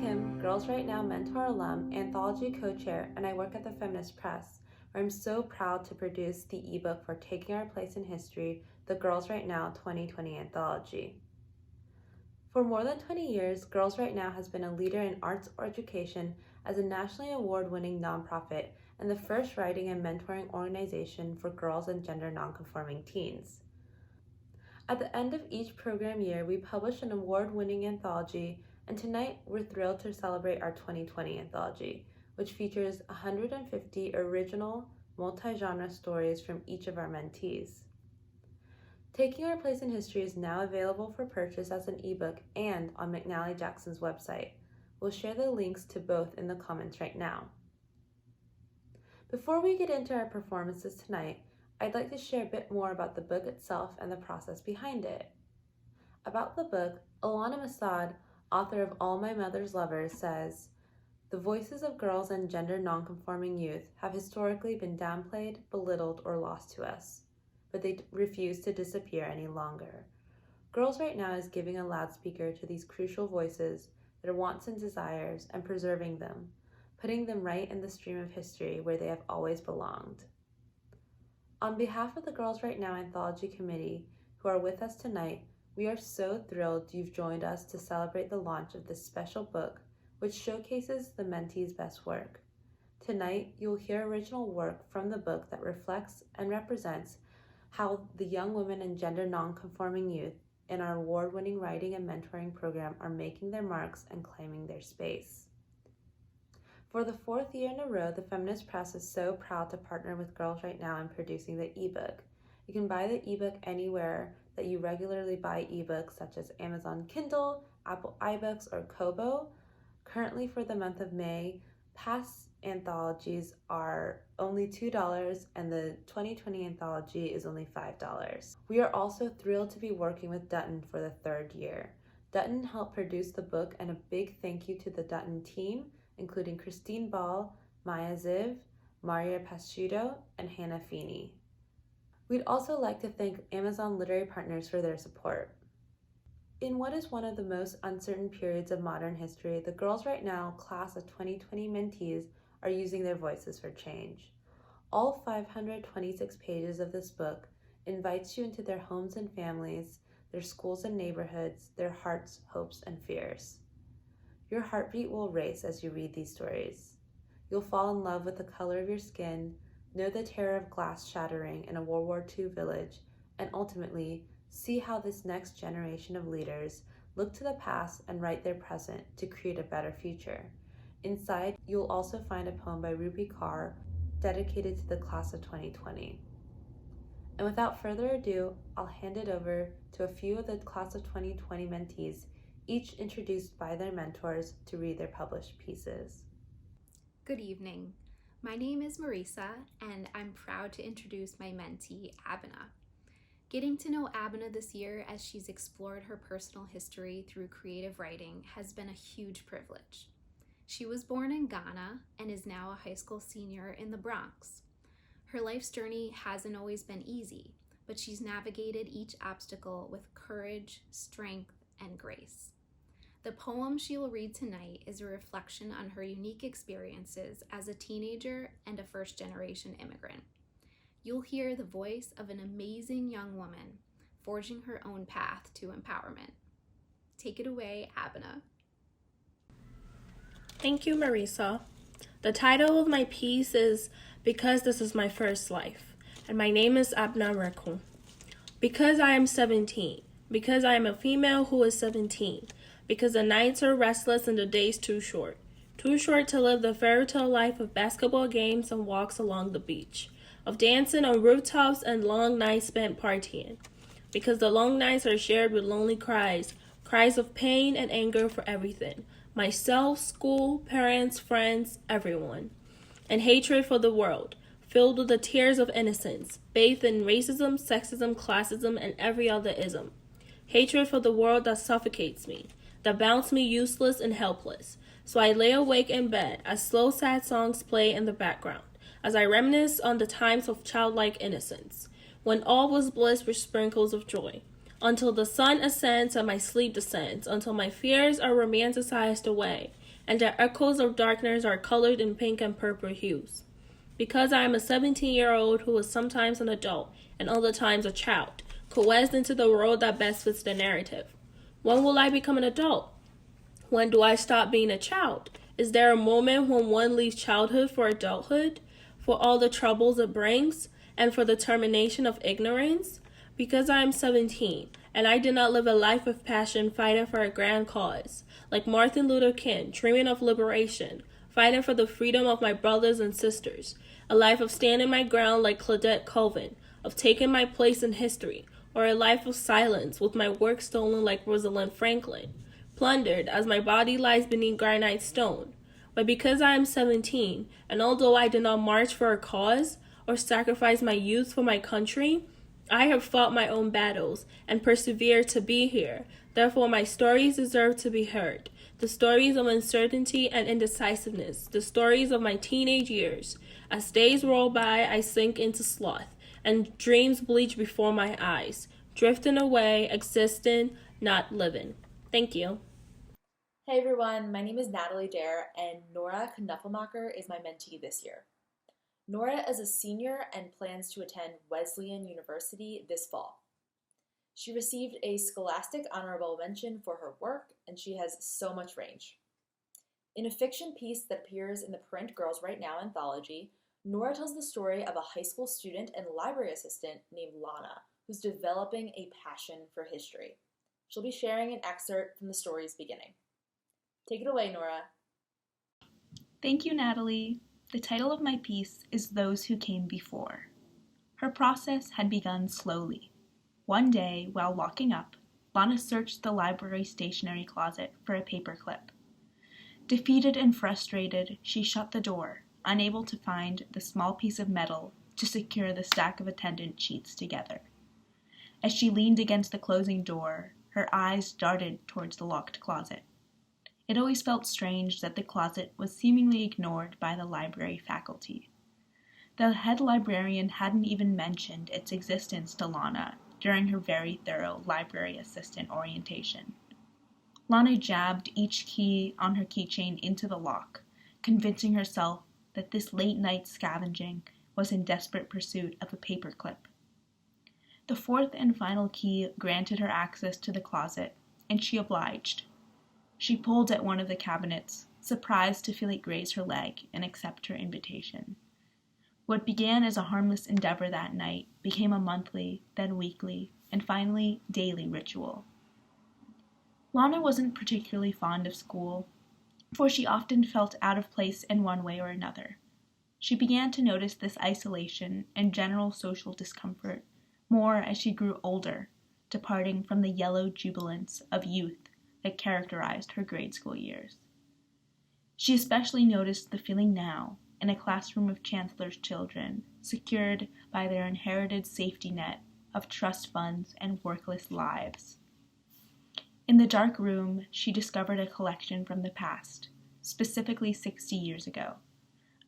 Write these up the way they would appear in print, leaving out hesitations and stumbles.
Kim, Girls Write Now mentor alum, anthology co-chair, and I work at the Feminist Press, where I'm so proud to produce the ebook for Taking Our Place in History, the Girls Write Now 2020 Anthology. For more than 20 years, Girls Write Now has been a leader in arts education as a nationally award-winning nonprofit and the first writing and mentoring organization for girls and gender nonconforming teens. At the end of each program year, we publish an award-winning anthology, and tonight we're thrilled to celebrate our 2020 anthology, which features 150 original, multi-genre stories from each of our mentees. Taking Our Place in History is now available for purchase as an ebook and on McNally Jackson's website. We'll share the links to both in the comments right now. Before we get into our performances tonight, I'd like to share a bit more about the book itself and the process behind it. About the book, Alana Masad, author of All My Mother's Lovers, says, "The voices of girls and gender nonconforming youth have historically been downplayed, belittled, or lost to us, but they refuse to disappear any longer. Girls Write Now is giving a loudspeaker to these crucial voices, their wants and desires, and preserving them, putting them right in the stream of history where they have always belonged." On behalf of the Girls Write Now Anthology Committee, who are with us tonight, we are so thrilled you've joined us to celebrate the launch of this special book, which showcases the mentees' best work. Tonight, you'll hear original work from the book that reflects and represents how the young women and gender nonconforming youth in our award-winning writing and mentoring program are making their marks and claiming their space. For the fourth year in a row, the Feminist Press is so proud to partner with Girls Write Now in producing the ebook. You can buy the ebook anywhere that you regularly buy ebooks, such as Amazon Kindle, Apple iBooks, or Kobo. Currently, for the month of May, past anthologies are only $2 and the 2020 anthology is only $5. We are also thrilled to be working with Dutton for the third year. Dutton helped produce the book, and a big thank you to the Dutton team, including Christine Ball, Maya Ziv, Maria Pasciuto, and Hannah Feeney. We'd also like to thank Amazon Literary Partners for their support. In what is one of the most uncertain periods of modern history, the Girls Write Now class of 2020 mentees are using their voices for change. All 526 pages of this book invites you into their homes and families, their schools and neighborhoods, their hearts, hopes, and fears. Your heartbeat will race as you read these stories. You'll fall in love with the color of your skin, know the terror of glass shattering in a World War II village, and ultimately see how this next generation of leaders look to the past and write their present to create a better future. Inside, you'll also find a poem by Rupi Kaur dedicated to the class of 2020. And without further ado, I'll hand it over to a few of the class of 2020 mentees, each introduced by their mentors, to read their published pieces. Good evening. My name is Marisa, and I'm proud to introduce my mentee, Abena. Getting to know Abena this year as she's explored her personal history through creative writing has been a huge privilege. She was born in Ghana and is now a high school senior in the Bronx. Her life's journey hasn't always been easy, but she's navigated each obstacle with courage, strength, and grace. The poem she will read tonight is a reflection on her unique experiences as a teenager and a first-generation immigrant. You'll hear the voice of an amazing young woman forging her own path to empowerment. Take it away, Abena. Thank you, Marisa. The title of my piece is Because This Is My First Life, and my name is Abena Rekun. Because I am 17, because I am a female who is 17, because the nights are restless and the days too short to live the fairy tale life of basketball games and walks along the beach, of dancing on rooftops and long nights spent partying, because the long nights are shared with lonely cries of pain and anger for everything, myself, school, parents, friends, everyone, and hatred for the world, filled with the tears of innocence, bathed in racism, sexism, classism, and every other ism. Hatred for the world that suffocates me, that bounds me useless and helpless. So I lay awake in bed as slow, sad songs play in the background, as I reminisce on the times of childlike innocence, when all was bliss with sprinkles of joy, until the sun ascends and my sleep descends, until my fears are romanticized away, and the echoes of darkness are colored in pink and purple hues. Because I am a 17-year-old who is sometimes an adult and other times a child, coalesced into the world that best fits the narrative. When will I become an adult? When do I stop being a child? Is there a moment when one leaves childhood for adulthood, for all the troubles it brings, and for the termination of ignorance? Because I am 17, and I did not live a life of passion fighting for a grand cause, like Martin Luther King, dreaming of liberation, fighting for the freedom of my brothers and sisters, a life of standing my ground like Claudette Colvin, of taking my place in history, or a life of silence with my work stolen like Rosalind Franklin, plundered as my body lies beneath granite stone. But because I am 17, and although I did not march for a cause or sacrifice my youth for my country, I have fought my own battles and persevered to be here. Therefore, my stories deserve to be heard. The stories of uncertainty and indecisiveness, the stories of my teenage years. As days roll by, I sink into sloth, and dreams bleach before my eyes, drifting away, existing, not living. Thank you. Hey everyone, my name is Natalie Dare, and Nora Knuffelmacher is my mentee this year. Nora is a senior and plans to attend Wesleyan University this fall. She received a Scholastic Honorable Mention for her work, and she has so much range. In a fiction piece that appears in the print Girls Write Now Anthology, Nora tells the story of a high school student and library assistant named Lana, who's developing a passion for history. She'll be sharing an excerpt from the story's beginning. Take it away, Nora. Thank you, Natalie. The title of my piece is Those Who Came Before. Her process had begun slowly. One day, while locking up, Lana searched the library stationery closet for a paperclip. Defeated and frustrated, she shut the door, unable to find the small piece of metal to secure the stack of attendance sheets together. As she leaned against the closing door, her eyes darted towards the locked closet. It always felt strange that the closet was seemingly ignored by the library faculty. The head librarian hadn't even mentioned its existence to Lana during her very thorough library assistant orientation. Lana jabbed each key on her keychain into the lock, convincing herself that this late-night scavenging was in desperate pursuit of a paperclip. The fourth and final key granted her access to the closet, and she obliged. She pulled at one of the cabinets, surprised to feel it graze her leg and accept her invitation. What began as a harmless endeavor that night became a monthly, then weekly, and finally daily ritual. Lana wasn't particularly fond of school, for she often felt out of place in one way or another. She began to notice this isolation and general social discomfort more as she grew older, departing from the yellow jubilance of youth that characterized her grade school years. She especially noticed the feeling now in a classroom of chancellor's children, secured by their inherited safety net of trust funds and worthless lives. In the dark room, she discovered a collection from the past, specifically 60 years ago,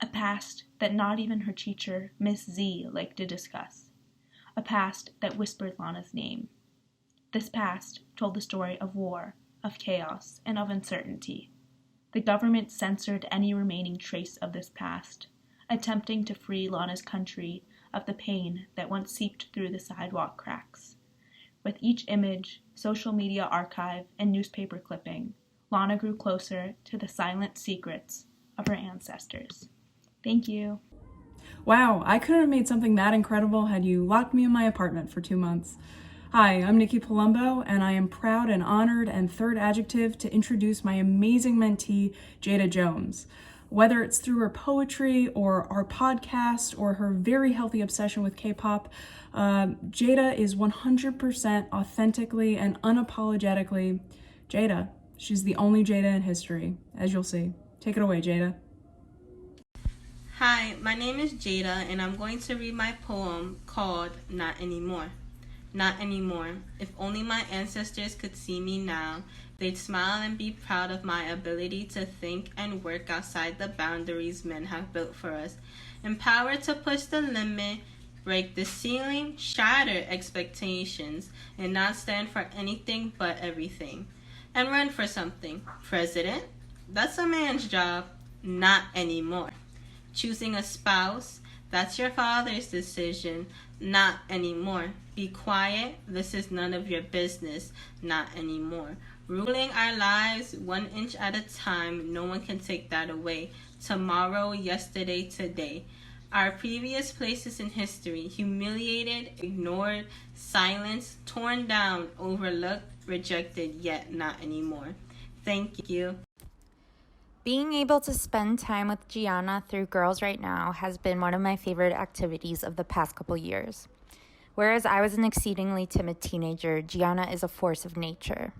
a past that not even her teacher, Miss Z, liked to discuss, a past that whispered Lana's name. This past told the story of war, of chaos, and of uncertainty. The government censored any remaining trace of this past, attempting to free Lana's country of the pain that once seeped through the sidewalk cracks. With each image, social media archive, and newspaper clipping, Lana grew closer to the silent secrets of her ancestors. Thank you. Wow, I couldn't have made something that incredible had you locked me in my apartment for 2 months. Hi, I'm Nikki Palumbo, and I am proud and honored and third adjective to introduce my amazing mentee, Jada Jones. Whether it's through her poetry or our podcast or her very healthy obsession with K-pop, Jada is 100% authentically and unapologetically Jada. She's the only Jada in history, as you'll see. Take it away, Jada. Hi, my name is Jada, and I'm going to read my poem called Not Anymore. Not anymore. If only my ancestors could see me now, they'd smile and be proud of my ability to think and work outside the boundaries men have built for us. Empowered to push the limit, break the ceiling, shatter expectations, and not stand for anything but everything. And run for something. President, That's a man's job. Not anymore. Choosing a spouse, that's your father's decision. Not anymore. Be quiet. This is none of your business. Not anymore. Ruling our lives 1 inch at a time. No one can take that away. Tomorrow, yesterday, today. Our previous places in history, humiliated, ignored, silenced, torn down, overlooked, rejected, yet not anymore. Thank you. Being able to spend time with Gianna through Girls Write Now has been one of my favorite activities of the past couple years. Whereas I was an exceedingly timid teenager, Gianna is a force of nature.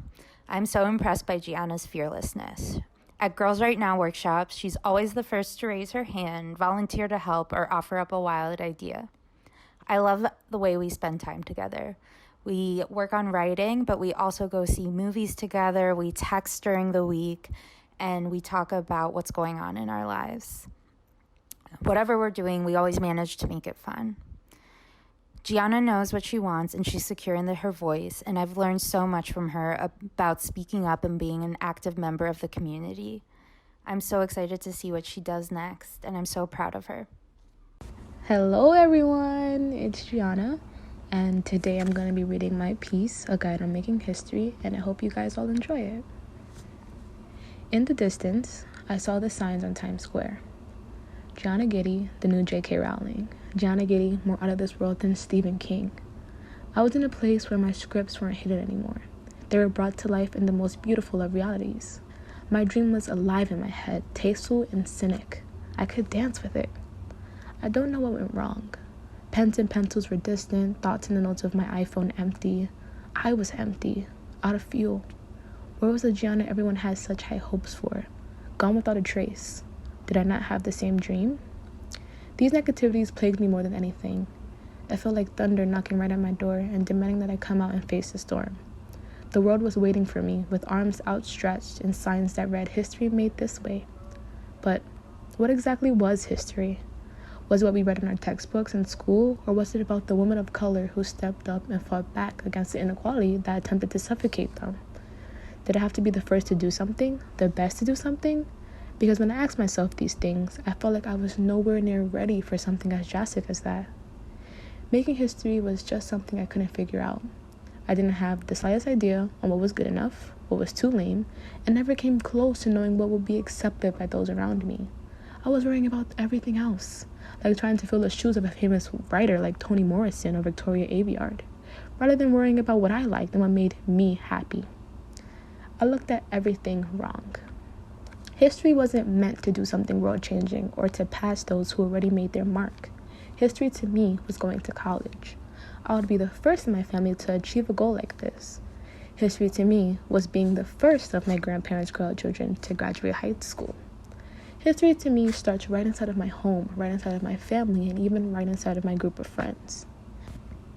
I'm so impressed by Gianna's fearlessness. At Girls Write Now workshops, she's always the first to raise her hand, volunteer to help, or offer up a wild idea. I love the way we spend time together. We work on writing, but we also go see movies together, we text during the week, and we talk about what's going on in our lives. Whatever we're doing, we always manage to make it fun. Gianna knows what she wants, and she's secure in her voice, and I've learned so much from her about speaking up and being an active member of the community. I'm so excited to see what she does next, and I'm so proud of her. Hello everyone, it's Gianna, and today I'm going to be reading my piece, A Guide on Making History, and I hope you guys all enjoy it. In the distance, I saw the signs on Times Square. Gianna Giddy, the new J.K. Rowling. Gianna Giddy, more out of this world than Stephen King. I was in a place where my scripts weren't hidden anymore. They were brought to life in the most beautiful of realities. My dream was alive in my head, tasteful and cynic. I could dance with it. I don't know what went wrong. Pens and pencils were distant, thoughts in the notes of my iPhone empty. I was empty, out of fuel. Where was the Gianna everyone had such high hopes for? Gone without a trace. Did I not have the same dream? These negativities plagued me more than anything. It felt like thunder knocking right at my door and demanding that I come out and face the storm. The world was waiting for me, with arms outstretched and signs that read, "History made this way." But what exactly was history? Was it what we read in our textbooks in school, or was it about the women of color who stepped up and fought back against the inequality that attempted to suffocate them? Did I have to be the first to do something, the best to do something? Because when I asked myself these things, I felt like I was nowhere near ready for something as drastic as that. Making history was just something I couldn't figure out. I didn't have the slightest idea on what was good enough, what was too lame, and never came close to knowing what would be accepted by those around me. I was worrying about everything else, like trying to fill the shoes of a famous writer like Toni Morrison or Victoria Aveyard, rather than worrying about what I liked and what made me happy. I looked at everything wrong. History wasn't meant to do something world-changing or to pass those who already made their mark. History to me was going to college. I would be the first in my family to achieve a goal like this. History to me was being the first of my grandparents' grandchildren to graduate high school. History to me starts right inside of my home, right inside of my family, and even right inside of my group of friends.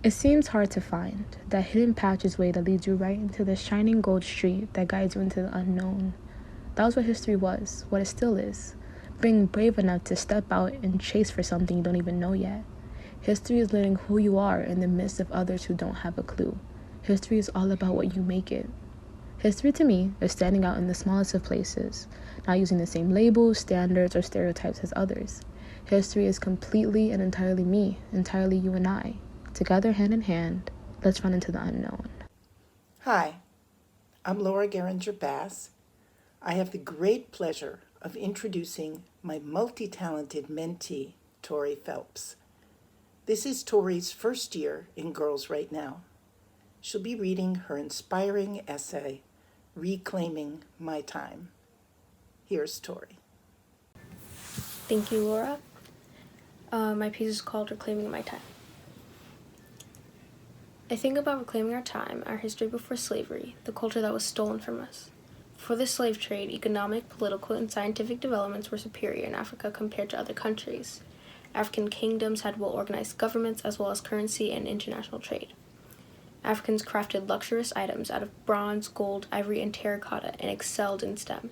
It seems hard to find that hidden passageway that leads you right into the shining gold street that guides you into the unknown. That was what history was, what it still is. Being brave enough to step out and chase for something you don't even know yet. History is learning who you are in the midst of others who don't have a clue. History is all about what you make it. History to me is standing out in the smallest of places, not using the same labels, standards, or stereotypes as others. History is completely and entirely me, entirely you and I. Together, hand in hand, let's run into the unknown. Hi, I'm Laura Geringer-Bass. I have the great pleasure of introducing my multi-talented mentee, Tori Phelps. This is Tori's first year in Girls Write Now. She'll be reading her inspiring essay, Reclaiming My Time. Here's Tori. Thank you, Laura. My piece is called Reclaiming My Time. I think about reclaiming our time, our history before slavery, the culture that was stolen from us. Before the slave trade, economic, political, and scientific developments were superior in Africa compared to other countries. African kingdoms had well-organized governments as well as currency and international trade. Africans crafted luxurious items out of bronze, gold, ivory, and terracotta and excelled in STEM.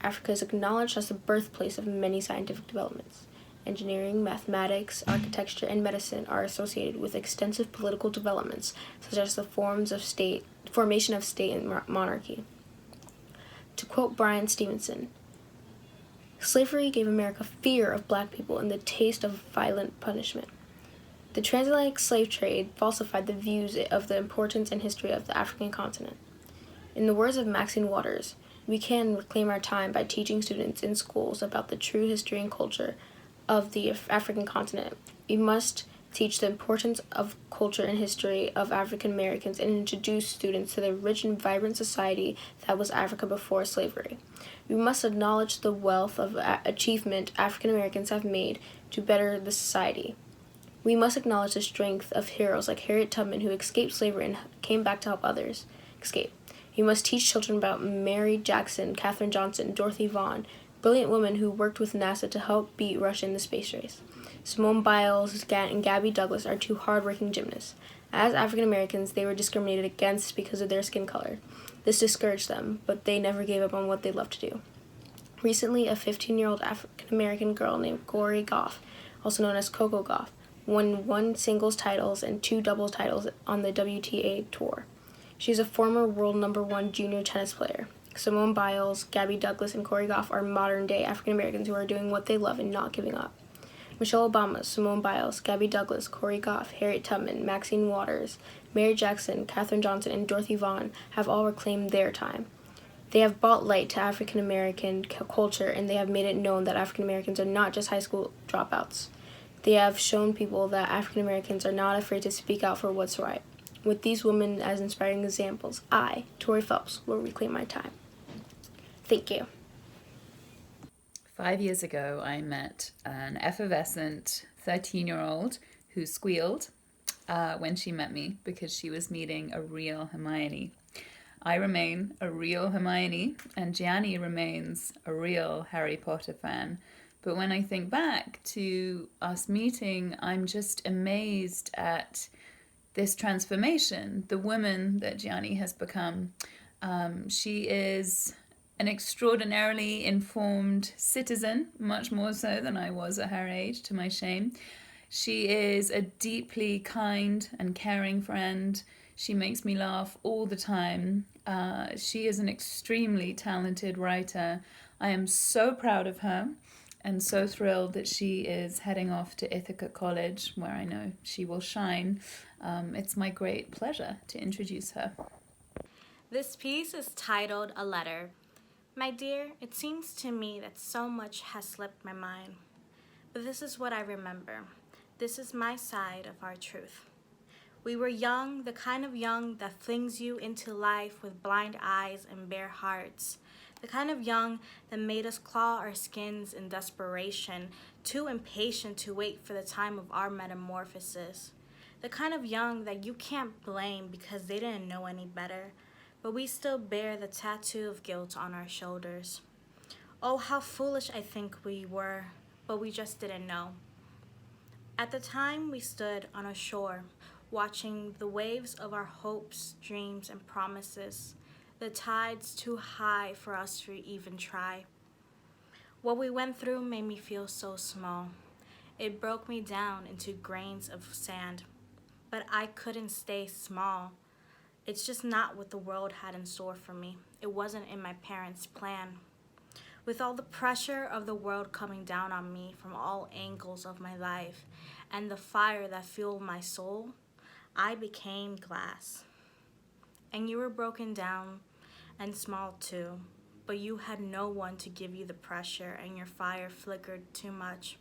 Africa is acknowledged as the birthplace of many scientific developments. Engineering, mathematics, architecture, and medicine are associated with extensive political developments, such as the formation of state and monarchy. To To quote Brian Stevenson, slavery gave America fear of black people and the taste of violent punishment. The transatlantic slave trade falsified the views of the importance and history of the African continent. In the words of Maxine Waters, we can reclaim our time by teaching students in schools about the true history and culture of the African continent. We must teach the importance of culture and history of African Americans and introduce students to the rich and vibrant society that was Africa before slavery. We must acknowledge the wealth of achievement African Americans have made to better the society. We must acknowledge the strength of heroes like Harriet Tubman, who escaped slavery and came back to help others escape. We must teach children about Mary Jackson, Katherine Johnson, Dorothy Vaughan, brilliant women who worked with NASA to help beat Russia in the space race. Simone Biles and Gabby Douglas are two hardworking gymnasts. As African Americans, they were discriminated against because of their skin color. This discouraged them, but they never gave up on what they loved to do. Recently, a 15-year-old African American girl named Corey Goff, also known as Coco Goff, won 1 singles titles and 2 doubles titles on the WTA tour. She's a former world #1 junior tennis player. Simone Biles, Gabby Douglas, and Corey Goff are modern-day African Americans who are doing what they love and not giving up. Michelle Obama, Simone Biles, Gabby Douglas, Corey Goff, Harriet Tubman, Maxine Waters, Mary Jackson, Katherine Johnson, and Dorothy Vaughan have all reclaimed their time. They have brought light to African American culture, and they have made it known that African Americans are not just high school dropouts. They have shown people that African Americans are not afraid to speak out for what's right. With these women as inspiring examples, I, Tori Phelps, will reclaim my time. Thank you. 5 years ago, I met an effervescent 13-year-old who squealed when she met me because she was meeting a real Hermione. I remain a real Hermione, and Gianni remains a real Harry Potter fan. But when I think back to us meeting, I'm just amazed at this transformation, the woman that Gianni has become. She is an extraordinarily informed citizen, much more so than I was at her age, to my shame. She is a deeply kind and caring friend. She makes me laugh all the time. She is an extremely talented writer. I am so proud of her and so thrilled that she is heading off to Ithaca College, where I know she will shine. It's my great pleasure to introduce her. This piece is titled A Letter. My dear, it seems to me that so much has slipped my mind. But this is what I remember. This is my side of our truth. We were young, the kind of young that flings you into life with blind eyes and bare hearts. The kind of young that made us claw our skins in desperation, too impatient to wait for the time of our metamorphosis. The kind of young that you can't blame because they didn't know any better, but we still bear the tattoo of guilt on our shoulders. Oh, how foolish I think we were, but we just didn't know. At the time, we stood on a shore, watching the waves of our hopes, dreams, and promises, the tides too high for us to even try. What we went through made me feel so small. It broke me down into grains of sand, but I couldn't stay small. It's just not what the world had in store for me. It wasn't in my parents' plan. With all the pressure of the world coming down on me from all angles of my life and the fire that fueled my soul, I became glass. And you were broken down and small too, but you had no one to give you the pressure and your fire flickered too much.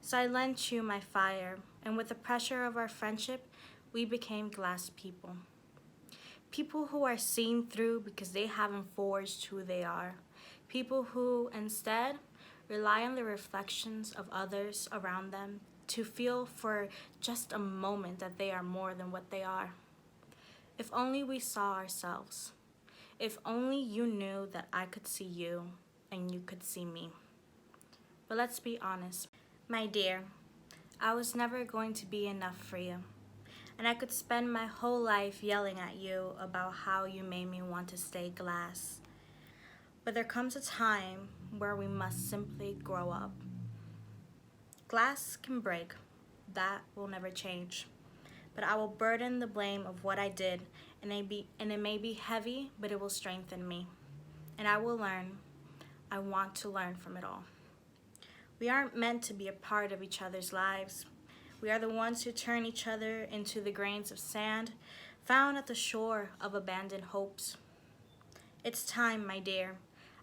So I lent you my fire, and with the pressure of our friendship, we became glass people. People who are seen through because they haven't forged who they are. People who, instead, rely on the reflections of others around them to feel for just a moment that they are more than what they are. If only we saw ourselves. If only you knew that I could see you and you could see me. But let's be honest. My dear, I was never going to be enough for you. And I could spend my whole life yelling at you about how you made me want to stay glass. But there comes a time where we must simply grow up. Glass can break. That will never change. But I will burden the blame of what I did, and it may be heavy, but it will strengthen me. and I will learn. I want to learn from it all. We aren't meant to be a part of each other's lives. We are the ones who turn each other into the grains of sand found at the shore of abandoned hopes. It's time, my dear.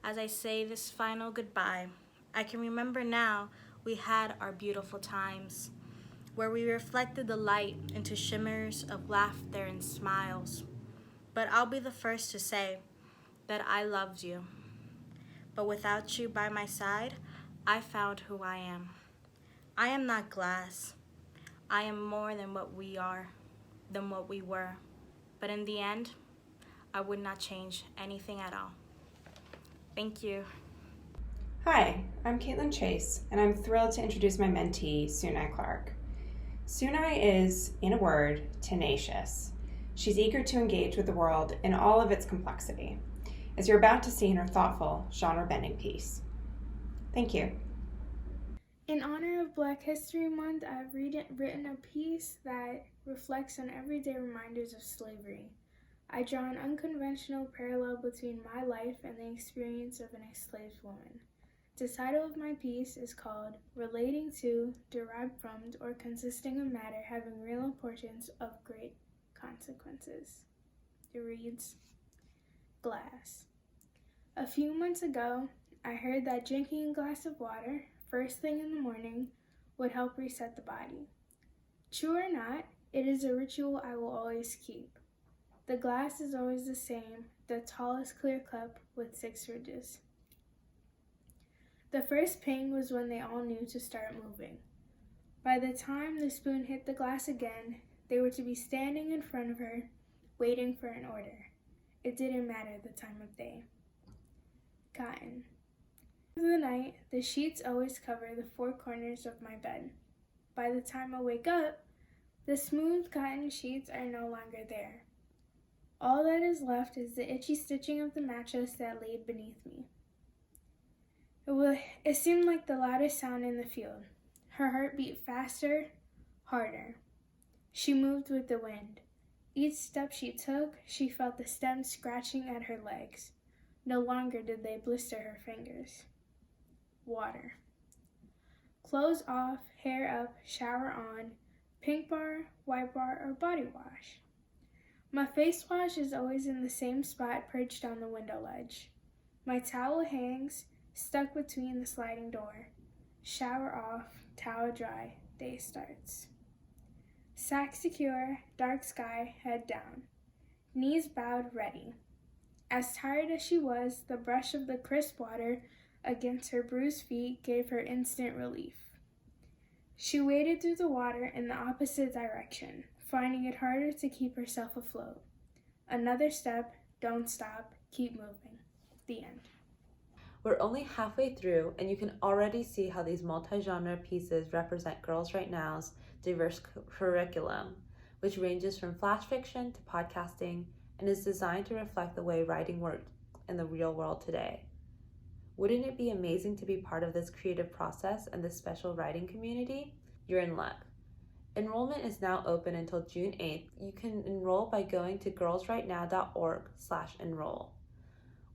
As I say this final goodbye, I can remember now we had our beautiful times, where we reflected the light into shimmers of laughter and smiles. But I'll be the first to say that I loved you. But without you by my side, I found who I am. I am not glass. I am more than what we are, than what we were. But in the end, I would not change anything at all. Thank you. Hi, I'm Caitlin Chase, and I'm thrilled to introduce my mentee, Sunai Clark. Sunai is, in a word, tenacious. She's eager to engage with the world in all of its complexity, as you're about to see in her thoughtful, genre-bending piece. Thank you. In honor of Black History Month, I've written a piece that reflects on everyday reminders of slavery. I draw an unconventional parallel between my life and the experience of an enslaved woman. The title of my piece is called Relating to, Derived from, or Consisting of Matter Having Real Importance of Great Consequences. It reads, Glass. A few months ago, I heard that drinking a glass of water, first thing in the morning, would help reset the body. True or not, it is a ritual I will always keep. The glass is always the same, the tallest clear cup with 6 ridges. The first ping was when they all knew to start moving. By the time the spoon hit the glass again, they were to be standing in front of her, waiting for an order. It didn't matter the time of day. Cotton. For the night, the sheets always cover the 4 corners of my bed. By the time I wake up, the smooth cotton sheets are no longer there. All that is left is the itchy stitching of the mattress that laid beneath me. It seemed like the loudest sound in the field. Her heart beat faster, harder. She moved with the wind. Each step she took, she felt the stems scratching at her legs. No longer did they blister her fingers. Water. Clothes off, hair up, shower on, pink bar, white bar, or body wash. My face wash is always in the same spot perched on the window ledge. My towel hangs, stuck between the sliding door. Shower off, towel dry, day starts. Sack secure, dark sky, head down. Knees bowed, ready. As tired as she was, the brush of the crisp water against her bruised feet gave her instant relief. She waded through the water in the opposite direction, finding it harder to keep herself afloat. Another step, don't stop, keep moving. The end. We're only halfway through, and you can already see how these multi-genre pieces represent Girls Write Now's diverse curriculum, which ranges from flash fiction to podcasting and is designed to reflect the way writing works in the real world today. Wouldn't it be amazing to be part of this creative process and this special writing community? You're in luck. Enrollment is now open until June 8th. You can enroll by going to girlswritenow.org/enroll.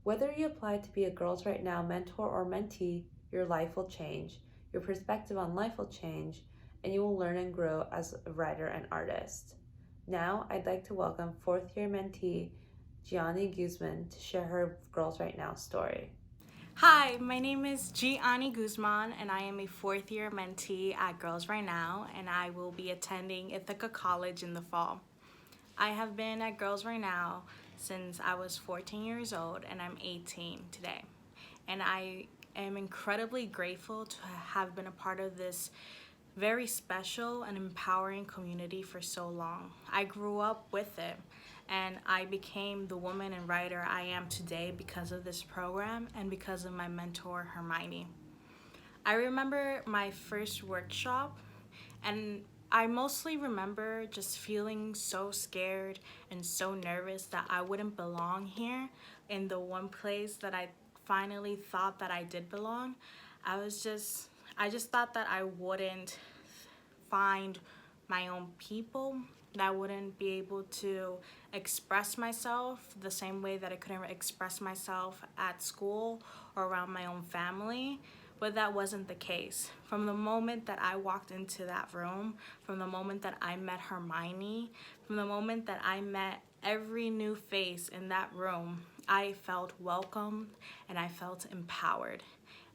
Whether you apply to be a Girls Write Now mentor or mentee, your life will change, your perspective on life will change, and you will learn and grow as a writer and artist. Now, I'd like to welcome 4th-year mentee Gianni Guzman to share her Girls Write Now story. Hi, my name is Gianni Guzman, and I am a 4th-year mentee at Girls Write Now, and I will be attending Ithaca College in the fall. I have been at Girls Write Now since I was 14 years old, and I'm 18 today. And I am incredibly grateful to have been a part of this very special and empowering community for so long. I grew up with it, and I became the woman and writer I am today because of this program and because of my mentor, Hermione. I remember my first workshop, and I mostly remember just feeling so scared and so nervous that I wouldn't belong here in the one place that I finally thought that I did belong. I just thought that I wouldn't find my own people that I wouldn't be able to express myself the same way that I couldn't express myself at school or around my own family. But that wasn't the case. From the moment that I walked into that room, from the moment that I met Hermione, from the moment that I met every new face in that room, I felt welcomed and I felt empowered.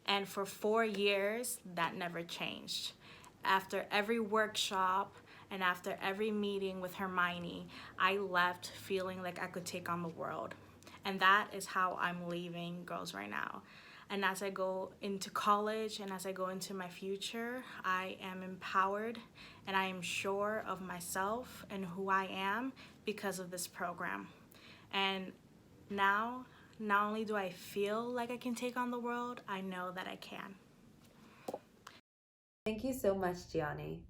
And for 4 years, that never changed. After every workshop and after every meeting with Hermione, I left feeling like I could take on the world. And that is how I'm leaving Girls Right Now. And as I go into college and as I go into my future, I am empowered and I am sure of myself and who I am because of this program. And now, not only do I feel like I can take on the world, I know that I can. Thank you so much, Gianni.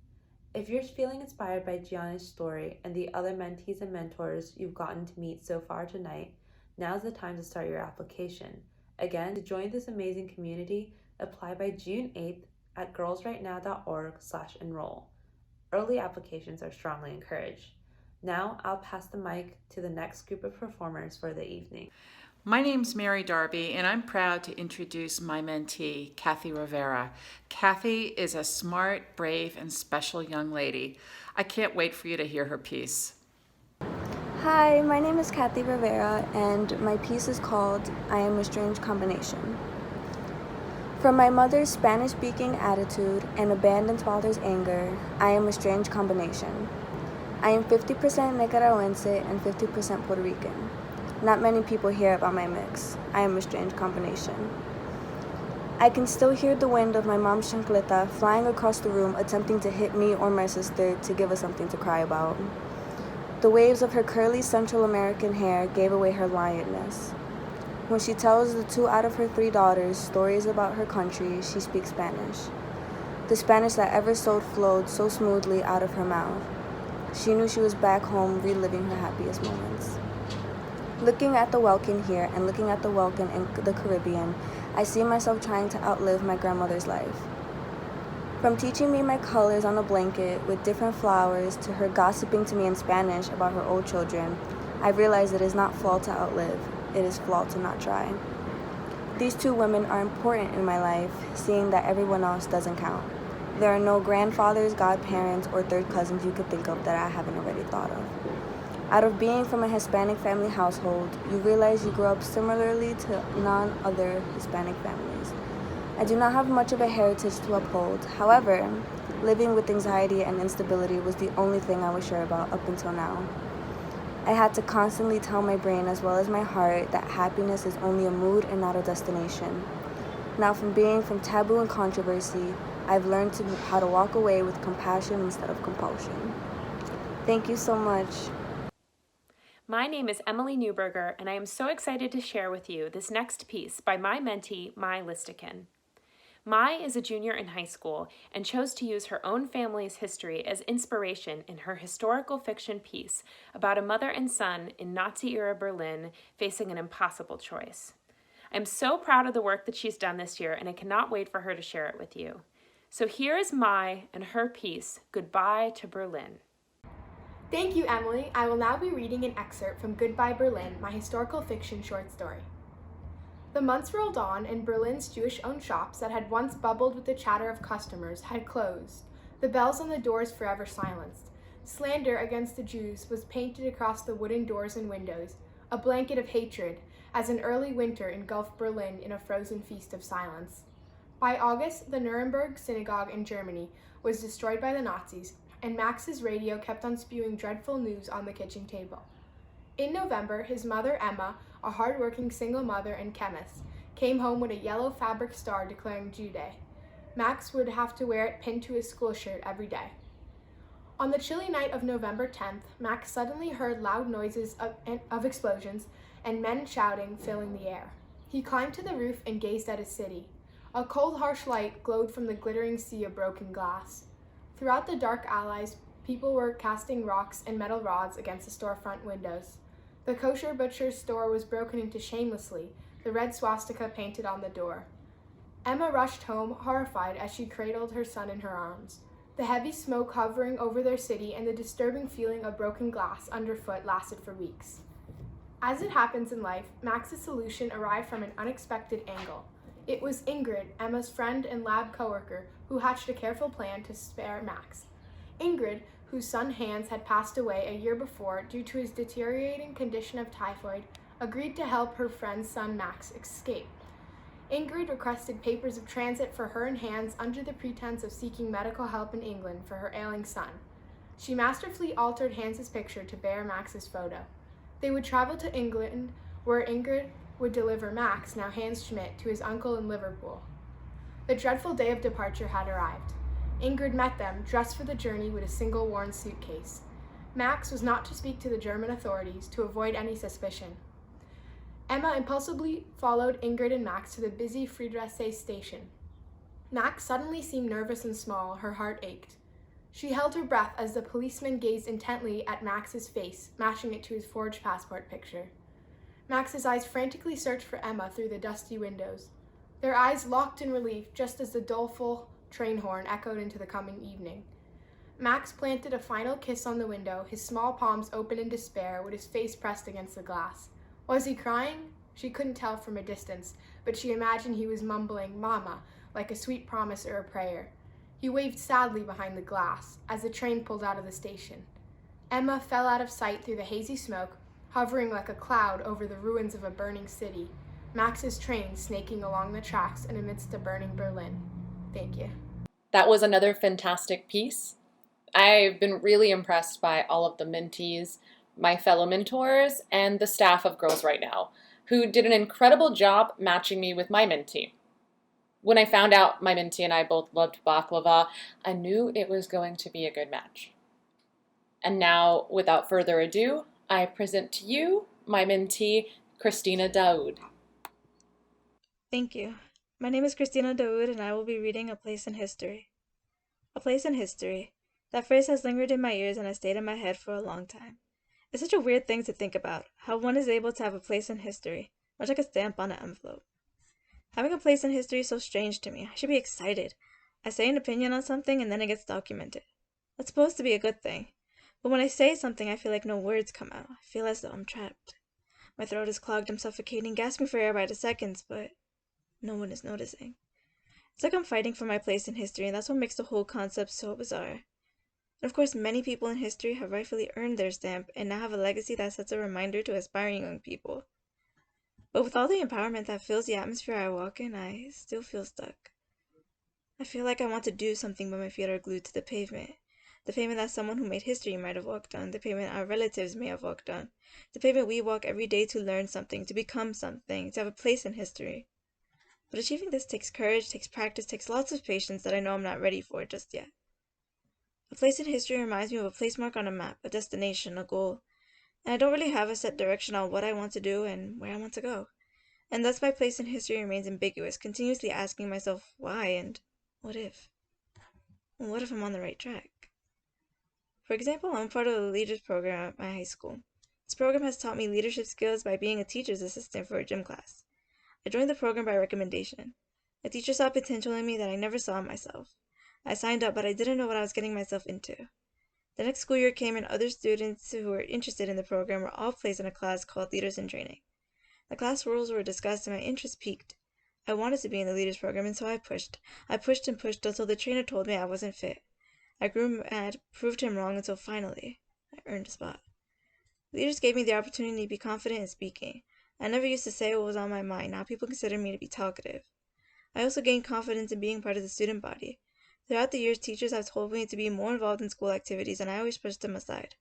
If you're feeling inspired by Gianni's story and the other mentees and mentors you've gotten to meet so far tonight, now's the time to start your application. Again, to join this amazing community, apply by June 8th at girlswritenow.org/enroll. Early applications are strongly encouraged. Now I'll pass the mic to the next group of performers for the evening. My name's Mary Darby, and I'm proud to introduce my mentee, Kathy Rivera. Kathy is a smart, brave, and special young lady. I can't wait for you to hear her piece. Hi, my name is Kathy Rivera, and my piece is called I Am a Strange Combination. From my mother's Spanish-speaking attitude and abandoned father's anger, I am a strange combination. I am 50% Nicaragüense and 50% Puerto Rican. Not many people hear about my mix. I am a strange combination. I can still hear the wind of my mom's chancleta flying across the room, attempting to hit me or my sister to give us something to cry about. The waves of her curly Central American hair gave away her lioness. When she tells the 2 out of her 3 daughters stories about her country, she speaks Spanish. The Spanish that ever flowed so smoothly out of her mouth. She knew she was back home, reliving her happiest moments. Looking at the Welkin here and looking at the Welkin in the Caribbean, I see myself trying to outlive my grandmother's life. From teaching me my colors on a blanket with different flowers to her gossiping to me in Spanish about her old children, I realized it is not flawed to outlive, it is flawed to not try. These 2 women are important in my life, seeing that everyone else doesn't count. There are no grandfathers, godparents, or third cousins you could think of that I haven't already thought of. Out of being from a Hispanic family household, you realize you grew up similarly to non-other Hispanic families. I do not have much of a heritage to uphold. However, living with anxiety and instability was the only thing I was sure about up until now. I had to constantly tell my brain as well as my heart that happiness is only a mood and not a destination. Now, from being from taboo and controversy, I've learned how to walk away with compassion instead of compulsion. Thank you so much. My name is Emily Newberger, and I am so excited to share with you this next piece by my mentee, Mai Listikin. Mai is a junior in high school and chose to use her own family's history as inspiration in her historical fiction piece about a mother and son in Nazi-era Berlin facing an impossible choice. I'm so proud of the work that she's done this year, and I cannot wait for her to share it with you. So here is Mai and her piece, Goodbye to Berlin. Thank you, Emily. I will now be reading an excerpt from Goodbye Berlin, my historical fiction short story. The months rolled on, and Berlin's Jewish-owned shops that had once bubbled with the chatter of customers had closed, the bells on the doors forever silenced. Slander against the Jews was painted across the wooden doors and windows, a blanket of hatred, as an early winter engulfed Berlin in a frozen feast of silence. By August, the Nuremberg synagogue in Germany was destroyed by the Nazis, and Max's radio kept on spewing dreadful news on the kitchen table. In November, his mother, Emma, a hard-working single mother and chemist, came home with a yellow fabric star declaring Jew Day. Max would have to wear it pinned to his school shirt every day. On the chilly night of November 10th, Max suddenly heard loud noises of explosions and men shouting filling the air. He climbed to the roof and gazed at his city. A cold, harsh light glowed from the glittering sea of broken glass. Throughout the dark alleys, people were casting rocks and metal rods against the storefront windows. The kosher butcher's store was broken into shamelessly, the red swastika painted on the door. Emma rushed home, horrified, as she cradled her son in her arms. The heavy smoke hovering over their city and the disturbing feeling of broken glass underfoot lasted for weeks. As it happens in life, Max's solution arrived from an unexpected angle. It was Ingrid, Emma's friend and lab coworker, who hatched a careful plan to spare Max. Ingrid, whose son Hans had passed away a year before due to his deteriorating condition of typhoid, agreed to help her friend's son Max escape. Ingrid requested papers of transit for her and Hans under the pretense of seeking medical help in England for her ailing son. She masterfully altered Hans's picture to bear Max's photo. They would travel to England, where Ingrid would deliver Max, now Hans Schmidt, to his uncle in Liverpool. The dreadful day of departure had arrived. Ingrid met them, dressed for the journey with a single worn suitcase. Max was not to speak to the German authorities to avoid any suspicion. Emma impulsively followed Ingrid and Max to the busy Friedrichshain station. Max suddenly seemed nervous and small, her heart ached. She held her breath as the policeman gazed intently at Max's face, matching it to his forged passport picture. Max's eyes frantically searched for Emma through the dusty windows. Their eyes locked in relief just as the doleful train horn echoed into the coming evening. Max planted a final kiss on the window, his small palms open in despair, with his face pressed against the glass. Was he crying? She couldn't tell from a distance, but she imagined he was mumbling "Mama," like a sweet promise or a prayer. He waved sadly behind the glass as the train pulled out of the station. Emma fell out of sight through the hazy smoke, hovering like a cloud over the ruins of a burning city. Max's train snaking along the tracks and amidst a burning Berlin. Thank you. That was another fantastic piece. I've been really impressed by all of the mentees, my fellow mentors, and the staff of Girls Write Now, who did an incredible job matching me with my mentee. When I found out my mentee and I both loved baklava, I knew it was going to be a good match. And now, without further ado, I present to you my mentee, Christina Daoud. Thank you. My name is Christina Daoud, and I will be reading A Place in History. A place in history. That phrase has lingered in my ears and has stayed in my head for a long time. It's such a weird thing to think about, how one is able to have a place in history, much like a stamp on an envelope. Having a place in history is so strange to me. I should be excited. I say an opinion on something and then it gets documented. That's supposed to be a good thing. But when I say something, I feel like no words come out. I feel as though I'm trapped. My throat is clogged, I'm suffocating, gasping for air by the seconds, but no one is noticing. It's like I'm fighting for my place in history, and that's what makes the whole concept so bizarre. And of course, many people in history have rightfully earned their stamp and now have a legacy that sets a reminder to aspiring young people. But with all the empowerment that fills the atmosphere I walk in, I still feel stuck. I feel like I want to do something, but my feet are glued to the pavement. The pavement that someone who made history might have walked on, the pavement our relatives may have walked on, the pavement we walk every day to learn something, to become something, to have a place in history. But achieving this takes courage, takes practice, takes lots of patience that I know I'm not ready for just yet. A place in history reminds me of a place mark on a map, a destination, a goal. And I don't really have a set direction on what I want to do and where I want to go. And thus my place in history remains ambiguous, continuously asking myself why and what if? And what if I'm on the right track? For example, I'm part of the Leaders program at my high school. This program has taught me leadership skills by being a teacher's assistant for a gym class. I joined the program by recommendation. A teacher saw potential in me that I never saw in myself. I signed up, but I didn't know what I was getting myself into. The next school year came and other students who were interested in the program were all placed in a class called Leaders in Training. The class rules were discussed and my interest piqued. I wanted to be in the Leaders program, and so I pushed. I pushed and pushed until the trainer told me I wasn't fit. I grew mad, proved him wrong until finally I earned a spot. Leaders gave me the opportunity to be confident in speaking. I never used to say what was on my mind. Now people consider me to be talkative. I also gained confidence in being part of the student body. Throughout the years, teachers have told me to be more involved in school activities, and I always pushed them aside.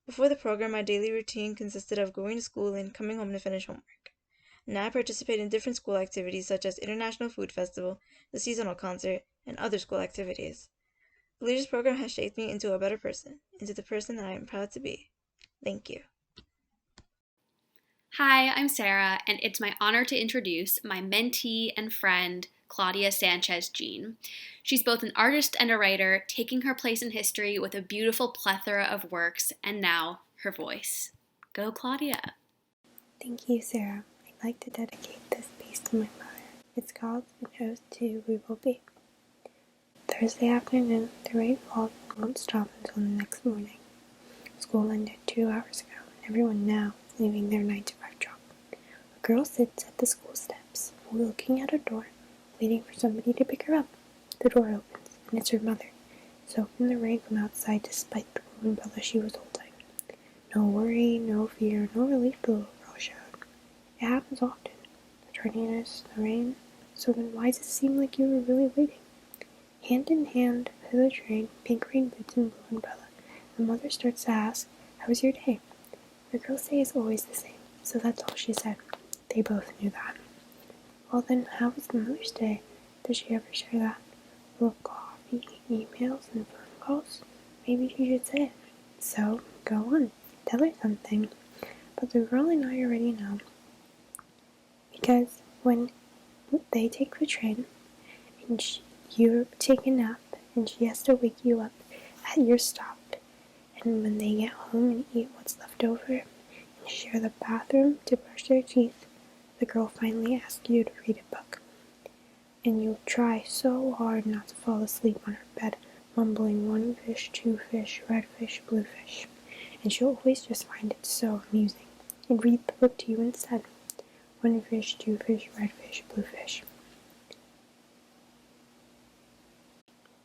Before the program, my daily routine consisted of going to school and coming home to finish homework. Now I participate in different school activities such as International Food Festival, the seasonal concert, and other school activities. The Leaders program has shaped me into a better person, into the person that I am proud to be. Thank you. Hi, I'm Sarah, and it's my honor to introduce my mentee and friend, Claudia Sanchez-Jean. She's both an artist and a writer, taking her place in history with a beautiful plethora of works, and now her voice. Go, Claudia. Thank you, Sarah. I'd like to dedicate this piece to my mother. It's called An Ode to We Will Be. The Thursday afternoon, the rain falls and won't stop until the next morning. School ended 2 hours ago, and everyone now is leaving their 9-to-5 job. A girl sits at the school steps, looking at a door, waiting for somebody to pick her up. The door opens, and it's her mother, soaked in the rain from outside despite the cool umbrella she was holding. No worry, no fear, no relief, the little girl showed. It happens often. The tardiness, the rain. So then why does it seem like you were really waiting? Hand in hand to the train, pink rain boots and blue umbrella. The mother starts to ask, "How was your day?" The girl's day is always the same, so that's all she said. They both knew that. Well then, how was the mother's day? Does she ever share that? Little coffee, emails, and phone calls? Maybe she should say it. So, go on, tell her something. But the girl and I already know. Because when they take the train, and you're taking a nap, and she has to wake you up at your stop, and when they get home and eat what's left over, and share the bathroom to brush their teeth, the girl finally asks you to read a book. And you try so hard not to fall asleep on her bed, mumbling 1 fish, 2 fish, red fish, blue fish. And she'll always just find it so amusing, and read the book to you instead. 1 fish, 2 fish, red fish, blue fish.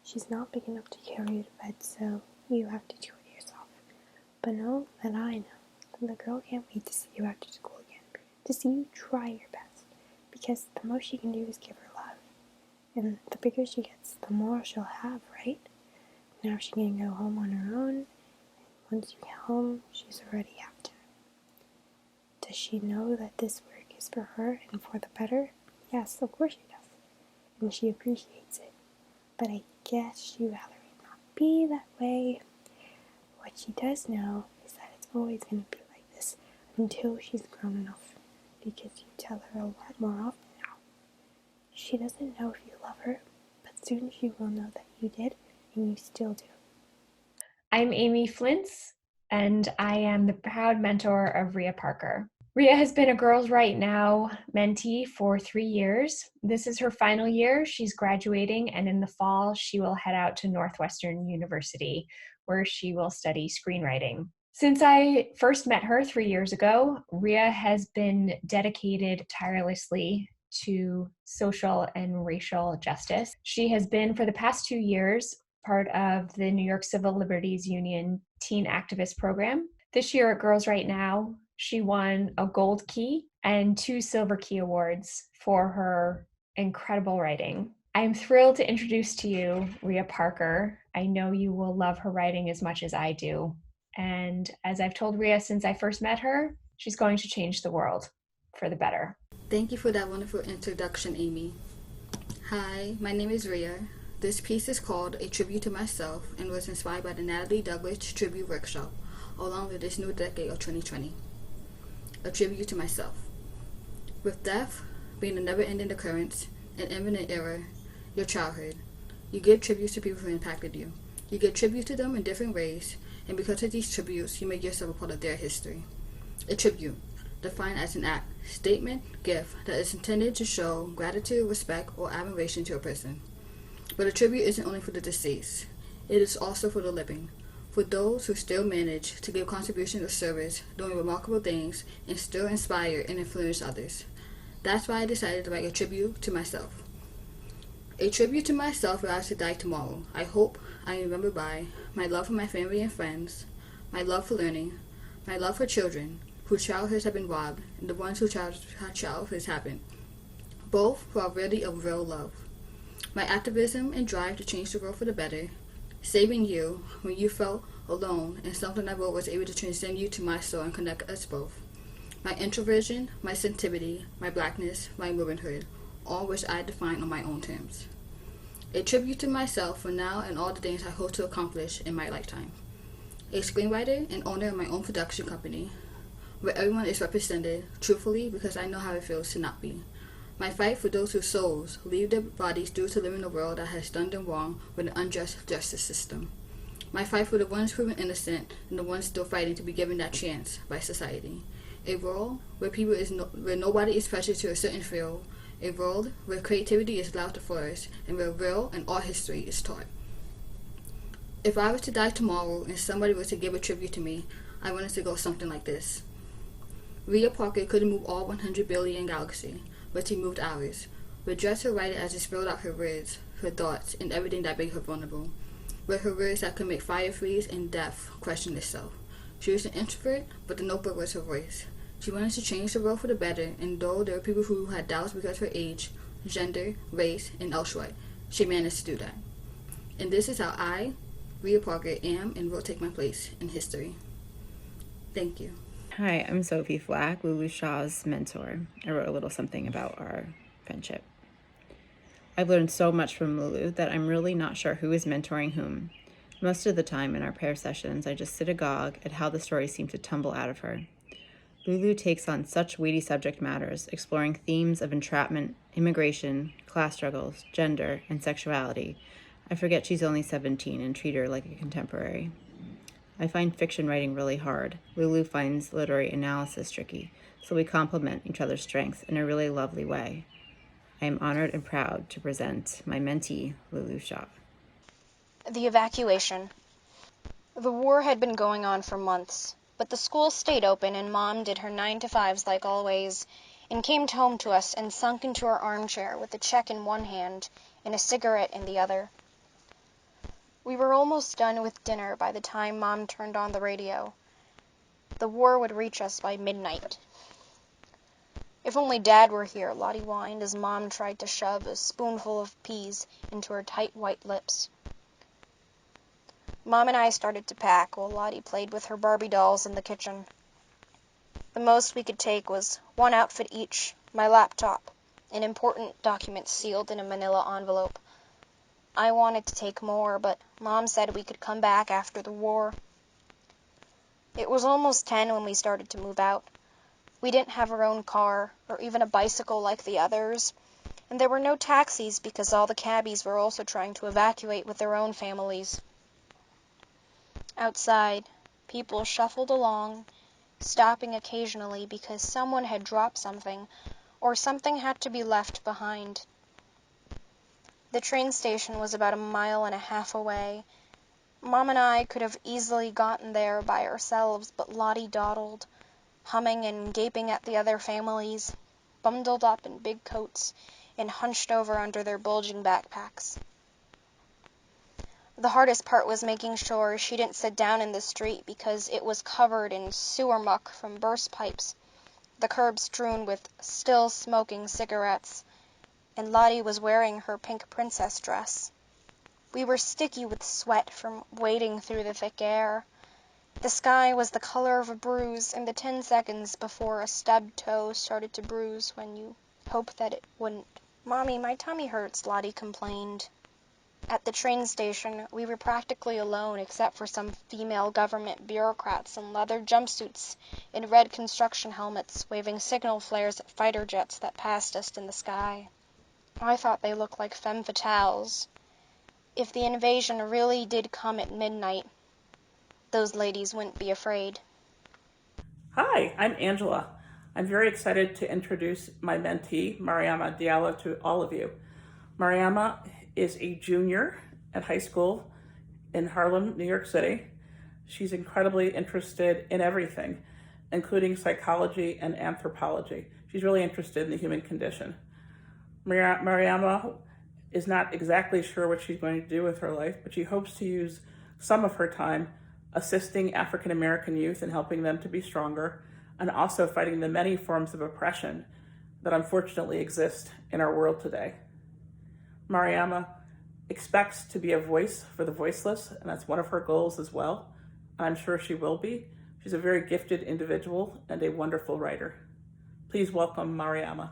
She's not big enough to carry you to bed, so you have to do it yourself. But know that I know that the girl can't wait to see you after school again, to see you try your best, because the most she can do is give her love. And the bigger she gets, the more she'll have, right? Now she can go home on her own, and once you get home, she's already after. Does she know that this work is for her and for the better? Yes, of course she does. And she appreciates it. But I guess she'd rather it not be that way. What she does know is that it's always going to be like this until she's grown enough, because you tell her a lot more often now. She doesn't know if you love her, but soon she will know that you did, and you still do. I'm Amy Flintz, and I am the proud mentor of Rhea Parker. Rhea has been a Girls Write Now mentee for 3 years. This is her final year. She's graduating, and in the fall, she will head out to Northwestern University, where she will study screenwriting. Since I first met her 3 years ago, Rhea has been dedicated tirelessly to social and racial justice. She has been, for the past 2 years, part of the New York Civil Liberties Union Teen Activist Program. This year at Girls Write Now, she won a Gold Key and 2 Silver Key Awards for her incredible writing. I am thrilled to introduce to you Rhea Parker. I know you will love her writing as much as I do. And as I've told Rhea since I first met her, she's going to change the world for the better. Thank you for that wonderful introduction, Amy. Hi, my name is Rhea. This piece is called A Tribute to Myself and was inspired by the Natalie Douglas Tribute Workshop, along with this new decade of 2020. A tribute to myself. With death being a never-ending occurrence, an imminent era, your childhood, you give tributes to people who impacted you. You give tribute to them in different ways, and because of these tributes, you make yourself a part of their history. A tribute, defined as an act, statement, gift that is intended to show gratitude, respect, or admiration to a person. But a tribute isn't only for the deceased. It is also for the living, for those who still manage to give contribution of service, doing remarkable things, and still inspire and influence others. That's why I decided to write a tribute to myself. A tribute to myself where I should die tomorrow. I hope I am remembered by my love for my family and friends, my love for learning, my love for children whose childhoods have been robbed, and the ones whose childhoods haven't. Both who are really of real love. My activism and drive to change the world for the better, saving you when you felt alone, and something I wrote was able to transcend you to my soul and connect us both. My introversion, my sensitivity, my blackness, my womanhood, all which I define on my own terms. A tribute to myself for now and all the things I hope to accomplish in my lifetime. A screenwriter and owner of my own production company, where everyone is represented truthfully because I know how it feels to not be. My fight for those whose souls leave their bodies due to live in a world that has done them wrong with an unjust justice system. My fight for the ones proven innocent and the ones still fighting to be given that chance by society. A world where where nobody is pressured to a certain field a world where creativity is allowed to flourish and where real and all history is taught. If I was to die tomorrow and somebody was to give a tribute to me, I wanted to go something like this. Rhea Parker couldn't move all 100 billion galaxies, but she moved ours. With just her writer as she spilled out her words, her thoughts, and everything that made her vulnerable. With her words that could make fire freeze and death question itself. She was an introvert, but the notebook was her voice. She wanted to change the world for the better, and though there were people who had doubts because of her age, gender, race, and elsewhere, she managed to do that. And this is how I, Rhea Parker, am and will take my place in history. Thank you. Hi, I'm Sophie Flack, Lulu Shaw's mentor. I wrote a little something about our friendship. I've learned so much from Lulu that I'm really not sure who is mentoring whom. Most of the time in our pair sessions, I just sit agog at how the stories seem to tumble out of her. Lulu takes on such weighty subject matters, exploring themes of entrapment, immigration, class struggles, gender, and sexuality. I forget she's only 17 and treat her like a contemporary. I find fiction writing really hard. Lulu finds literary analysis tricky, so we complement each other's strengths in a really lovely way. I am honored and proud to present my mentee, Lulu Shaw. The evacuation. The war had been going on for months, but the school stayed open and Mom did her 9-to-5s like always, and came home to us and sunk into her armchair with a check in one hand and a cigarette in the other. We were almost done with dinner by the time Mom turned on the radio. The war would reach us by midnight. If only Dad were here, Lottie whined as Mom tried to shove a spoonful of peas into her tight white lips. Mom and I started to pack while Lottie played with her Barbie dolls in the kitchen. The most we could take was one outfit each, my laptop, and important documents sealed in a manila envelope. I wanted to take more, but Mom said we could come back after the war. It was almost 10 when we started to move out. We didn't have our own car, or even a bicycle like the others, and there were no taxis because all the cabbies were also trying to evacuate with their own families. Outside, people shuffled along, stopping occasionally because someone had dropped something, or something had to be left behind. The train station was about 1.5 miles away. Mom and I could have easily gotten there by ourselves, but Lottie dawdled, humming and gaping at the other families, bundled up in big coats and hunched over under their bulging backpacks. The hardest part was making sure she didn't sit down in the street because it was covered in sewer muck from burst pipes, the curb strewn with still smoking cigarettes, and Lottie was wearing her pink princess dress. We were sticky with sweat from wading through the thick air. The sky was the color of a bruise, and the 10 seconds before a stubbed toe started to bruise when you hoped that it wouldn't. "Mommy, my tummy hurts," Lottie complained. At the train station, we were practically alone except for some female government bureaucrats in leather jumpsuits and red construction helmets waving signal flares at fighter jets that passed us in the sky. I thought they looked like femme fatales. If the invasion really did come at midnight, those ladies wouldn't be afraid. Hi, I'm Angela. I'm very excited to introduce my mentee, Mariama Diallo, to all of you. Mariama is a junior at high school in Harlem, New York City. She's incredibly interested in everything, including psychology and anthropology. She's really interested in the human condition. Mariama is not exactly sure what she's going to do with her life, but she hopes to use some of her time assisting African American youth and helping them to be stronger, and also fighting the many forms of oppression that unfortunately exist in our world today. Mariama expects to be a voice for the voiceless, and that's one of her goals as well, and I'm sure she will be. She's a very gifted individual and a wonderful writer. Please welcome Mariama.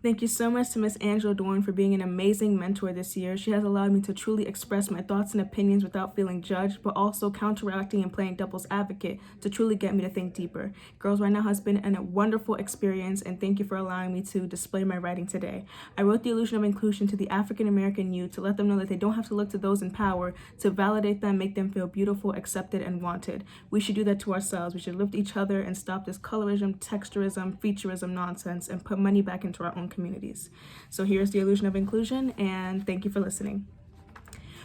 Thank you so much to Miss Angela Dorn for being an amazing mentor this year. She has allowed me to truly express my thoughts and opinions without feeling judged, but also counteracting and playing devil's advocate to truly get me to think deeper. Girls Write Now has been a wonderful experience, and thank you for allowing me to display my writing today. I wrote The Illusion of Inclusion to the African American youth to let them know that they don't have to look to those in power to validate them, make them feel beautiful, accepted, and wanted. We should do that to ourselves. We should lift each other and stop this colorism, texturism, featureism nonsense and put money back into our own communities. So here's the illusion of inclusion, and thank you for listening.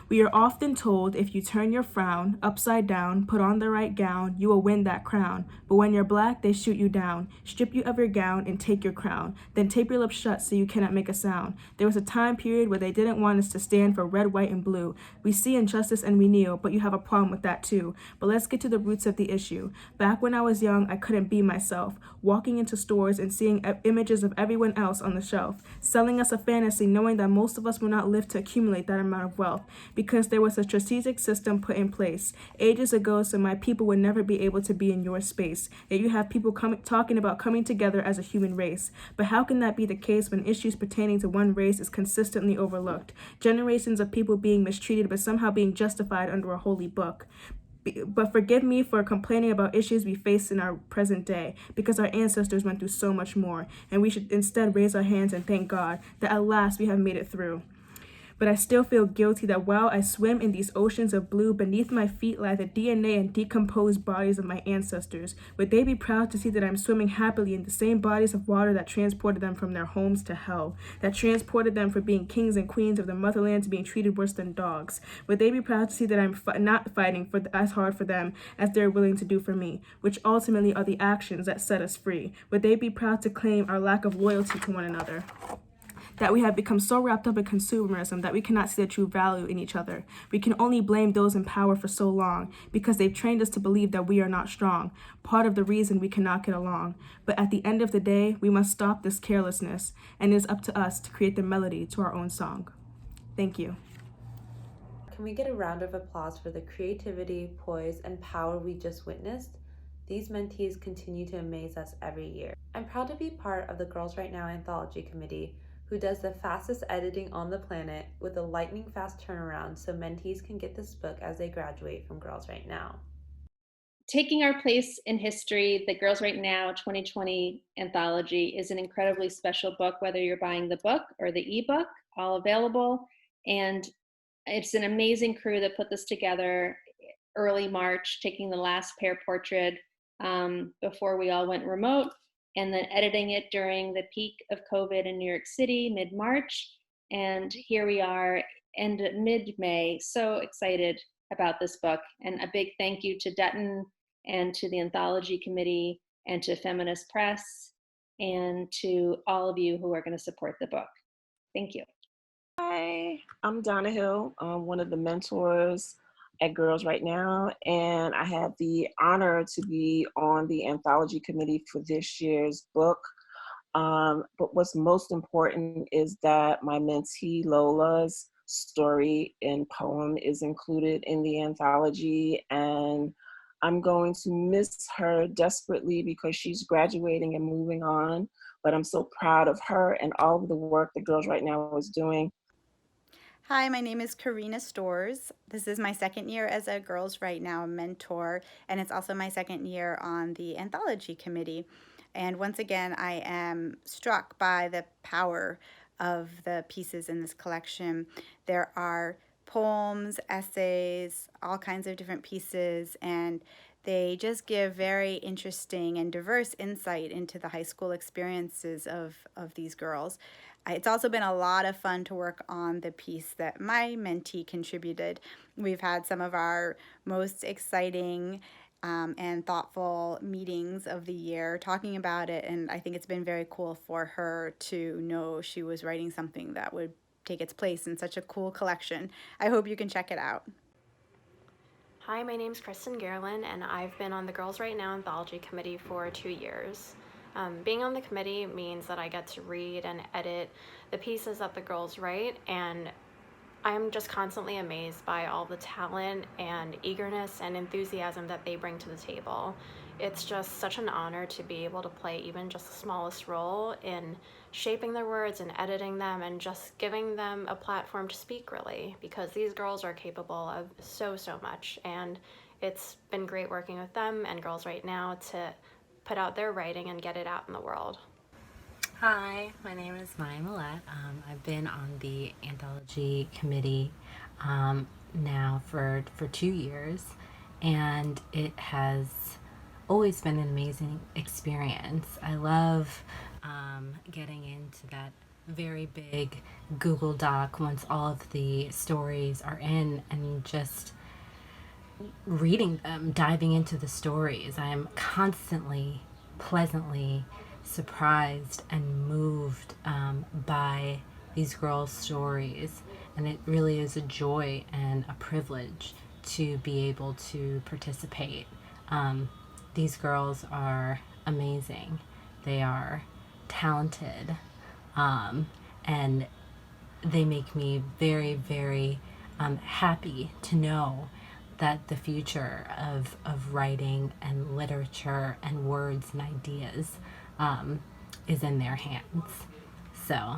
We are often told if you turn your frown upside down, put on the right gown, you will win that crown. But when you're black, they shoot you down, strip you of your gown and take your crown, then tape your lips shut so you cannot make a sound. There was a time period where they didn't want us to stand for red, white, and blue. We see injustice and we kneel, but you have a problem with that too. But let's get to the roots of the issue. Back when I was young, I couldn't be myself, walking into stores and seeing images of everyone else on the shelf, selling us a fantasy knowing that most of us will not live to accumulate that amount of wealth, because there was a strategic system put in place ages ago so my people would never be able to be in your space. Yet you have people talking about coming together as a human race. But how can that be the case when issues pertaining to one race is consistently overlooked? Generations of people being mistreated but somehow being justified under a holy book. But forgive me for complaining about issues we face in our present day, because our ancestors went through so much more, and we should instead raise our hands and thank God that at last we have made it through. But I still feel guilty that while I swim in these oceans of blue, beneath my feet lie the DNA and decomposed bodies of my ancestors. Would they be proud to see that I'm swimming happily in the same bodies of water that transported them from their homes to hell, that transported them from being kings and queens of the motherland to being treated worse than dogs? Would they be proud to see that I'm not fighting as hard for them as they're willing to do for me, which ultimately are the actions that set us free? Would they be proud to claim our lack of loyalty to one another? That we have become so wrapped up in consumerism that we cannot see the true value in each other. We can only blame those in power for so long because they've trained us to believe that we are not strong, part of the reason we cannot get along. But at the end of the day, we must stop this carelessness, and it is up to us to create the melody to our own song. Thank you. Can we get a round of applause for the creativity, poise, and power we just witnessed? These mentees continue to amaze us every year. I'm proud to be part of the Girls Write Now Anthology Committee, who does the fastest editing on the planet with a lightning fast turnaround so mentees can get this book as they graduate from Girls Write Now. Taking our place in history, the Girls Write Now 2020 anthology is an incredibly special book, whether you're buying the book or the ebook, all available. And it's an amazing crew that put this together early March, taking the last pair portrait before we all went remote, and then editing it during the peak of COVID in New York City, mid-March. And here we are, mid-May. So excited about this book. And a big thank you to Dutton and to the Anthology Committee and to Feminist Press and to all of you who are going to support the book. Thank you. Hi, I'm Donna Hill, one of the mentors at Girls Write Now, and I have the honor to be on the anthology committee for this year's book. But what's most important is that my mentee Lola's story and poem is included in the anthology, and I'm going to miss her desperately because she's graduating and moving on, but I'm so proud of her and all of the work that Girls Write Now is doing. Hi, my name is Karina Storrs. This is my second year as a Girls Write Now mentor, and it's also my second year on the anthology committee. And once again, I am struck by the power of the pieces in this collection. There are poems, essays, all kinds of different pieces, and they just give very interesting and diverse insight into the high school experiences of these girls. It's also been a lot of fun to work on the piece that my mentee contributed. We've had some of our most exciting and thoughtful meetings of the year talking about it, and I think it's been very cool for her to know she was writing something that would take its place in such a cool collection. I hope you can check it out. Hi, my name is KRISTEN, and I've been on the Girls Write Now Anthology Committee for 2 years. Being on the committee means that I get to read and edit the pieces that the girls write, and I'm just constantly amazed by all the talent and eagerness and enthusiasm that they bring to the table. It's just such an honor to be able to play even just the smallest role in shaping their words and editing them and just giving them a platform to speak, really, because these girls are capable of so much, and it's been great working with them and Girls Write Now to put out their writing and get it out in the world. Hi, my name is Maya Millette. I've been on the anthology committee now for 2 years, and it has always been an amazing experience. I love getting into that very big Google Doc once all of the stories are in and just reading them, diving into the stories. I am constantly, pleasantly surprised and moved by these girls' stories, and it really is a joy and a privilege to be able to participate. These girls are amazing. They are talented, and they make me very, very happy to know that the future of writing and literature and words and ideas is in their hands. So,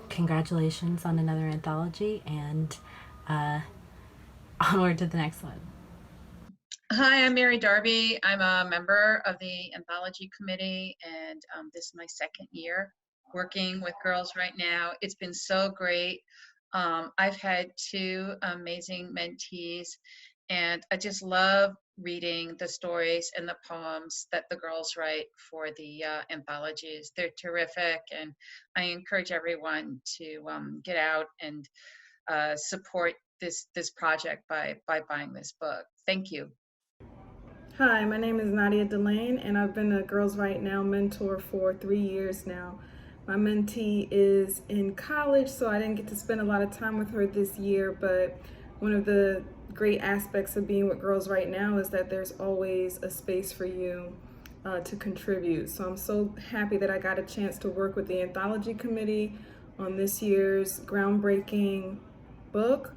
congratulations on another anthology, and onward to the next one. Hi, I'm Mary Darby. I'm a member of the Anthology Committee, and this is my second year working with Girls Write Now. It's been so great. I've had two amazing mentees, and I just love reading the stories and the poems that the girls write for the anthologies. They're terrific, and I encourage everyone to get out and support this project by buying this book. Thank you. Hi, my name is Nadia Delane, and I've been a Girls Write Now mentor for 3 years now. My mentee is in college, so I didn't get to spend a lot of time with her this year, but one of the great aspects of being with Girls Write Now is that there's always a space for you to contribute. So I'm so happy that I got a chance to work with the Anthology Committee on this year's groundbreaking book,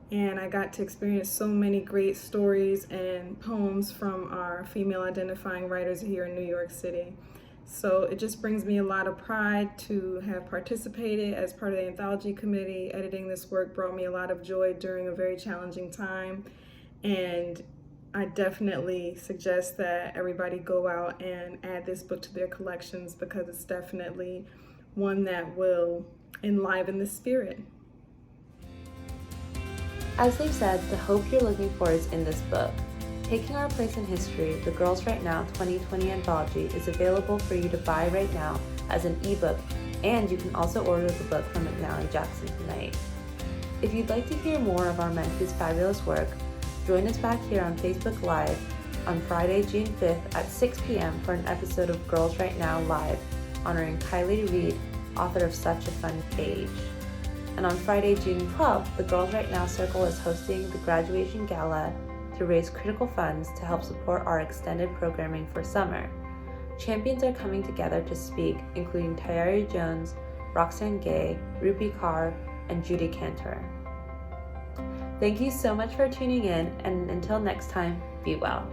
and I got to experience so many great stories and poems from our female identifying writers here in New York City. So it just brings me a lot of pride to have participated as part of the Anthology Committee. Editing this work brought me a lot of joy during a very challenging time, and I definitely suggest that everybody go out and add this book to their collections, because it's definitely one that will enliven the spirit. As they've said, the hope you're looking for is in this book. Taking Our Place in History, the Girls Write Now 2020 Anthology is available for you to buy right now as an ebook, and you can also order the book from McNally Jackson tonight. If you'd like to hear more of our mentees' fabulous work, join us back here on Facebook Live on Friday, June 5th at 6 p.m. for an episode of Girls Write Now Live, honoring Kylie Reed, author of Such a Fun Page. And on Friday, June 12th, the Girls Write Now Circle is hosting the graduation gala to raise critical funds to help support our extended programming for summer. Champions are coming together to speak, including Tayari Jones, Roxanne Gay, Rupi Kaur, and Judy Cantor. Thank you so much for tuning in, and until next time, be well.